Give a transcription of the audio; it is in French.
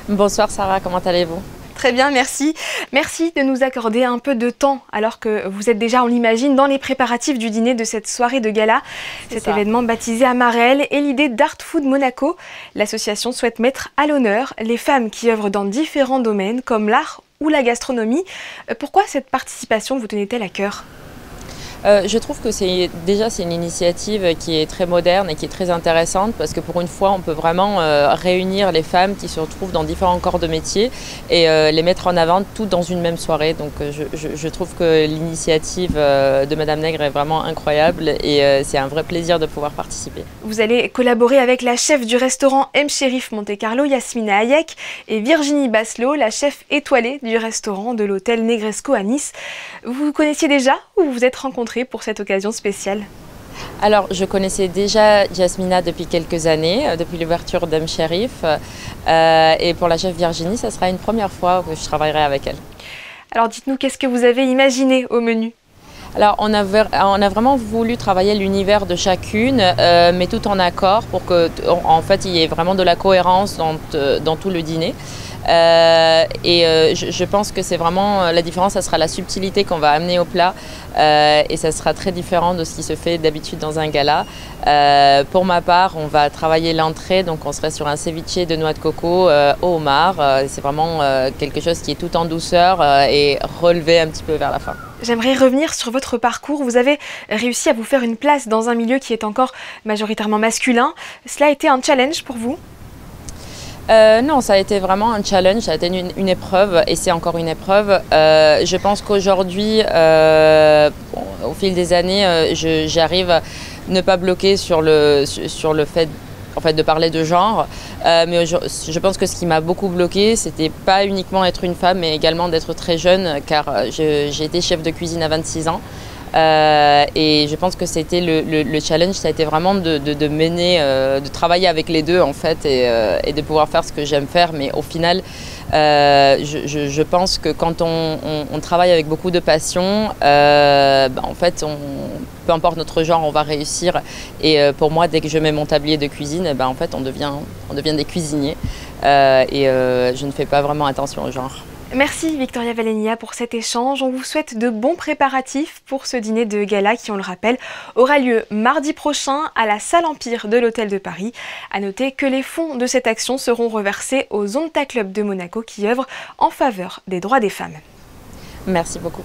Bonsoir Sarah, comment allez-vous? Très bien, merci. Merci de nous accorder un peu de temps alors que vous êtes déjà, on l'imagine, dans les préparatifs du dîner de cette soirée de gala. Cet événement baptisé à Marelles est l'idée d'Art Food Monaco. L'association souhaite mettre à l'honneur les femmes qui œuvrent dans différents domaines comme l'art ou la gastronomie. Pourquoi cette participation vous tenait-elle à cœur ? Je trouve que c'est une initiative qui est très moderne et qui est très intéressante parce que pour une fois on peut vraiment réunir les femmes qui se retrouvent dans différents corps de métier et les mettre en avant toutes dans une même soirée. Donc je trouve que l'initiative de Madame Nègre est vraiment incroyable et c'est un vrai plaisir de pouvoir participer. Vous allez collaborer avec la chef du restaurant M. Chérif Monte Carlo, Yasmina Hayek, et Virginie Basselot, la chef étoilée du restaurant de l'hôtel Negresco à Nice. Vous vous connaissiez déjà ou vous vous êtes rencontrés pour cette occasion spéciale? Alors, je connaissais déjà Yasmina depuis quelques années, depuis l'ouverture d'M. Chérif. Et pour la chef Virginie, ça sera une première fois que je travaillerai avec elle. Alors, dites-nous, qu'est-ce que vous avez imaginé au menu? Alors, on a vraiment voulu travailler l'univers de chacune, mais tout en accord pour que, en fait, il y ait vraiment de la cohérence dans tout le dîner. Je pense que c'est vraiment la différence, ça sera la subtilité qu'on va amener au plat et ça sera très différent de ce qui se fait d'habitude dans un gala. Pour ma part, on va travailler l'entrée, donc on serait sur un ceviche de noix de coco au homard. C'est vraiment quelque chose qui est tout en douceur et relevé un petit peu vers la fin. J'aimerais revenir sur votre parcours. Vous avez réussi à vous faire une place dans un milieu qui est encore majoritairement masculin. Cela a été un challenge pour vous ? Non, ça a été vraiment un challenge, ça a été une épreuve et c'est encore une épreuve. Je pense qu'aujourd'hui, au fil des années, j'arrive à ne pas bloquer sur le fait en fait, de parler de genre. Mais je pense que ce qui m'a beaucoup bloqué, c'était pas uniquement être une femme, mais également d'être très jeune, car j'ai été chef de cuisine à 26 ans. Et je pense que c'était le challenge, ça a été vraiment de mener, de travailler avec les deux en fait et de pouvoir faire ce que j'aime faire. Mais au final, je pense que quand on travaille avec beaucoup de passion, en fait, peu importe notre genre, on va réussir. Et pour moi, dès que je mets mon tablier de cuisine, en fait, on devient des cuisiniers. Je ne fais pas vraiment attention au genre. Merci Victoria Valenia pour cet échange. On vous souhaite de bons préparatifs pour ce dîner de gala qui, on le rappelle, aura lieu mardi prochain à la Salle Empire de l'Hôtel de Paris. À noter que les fonds de cette action seront reversés au Zonta Club de Monaco qui œuvre en faveur des droits des femmes. Merci beaucoup.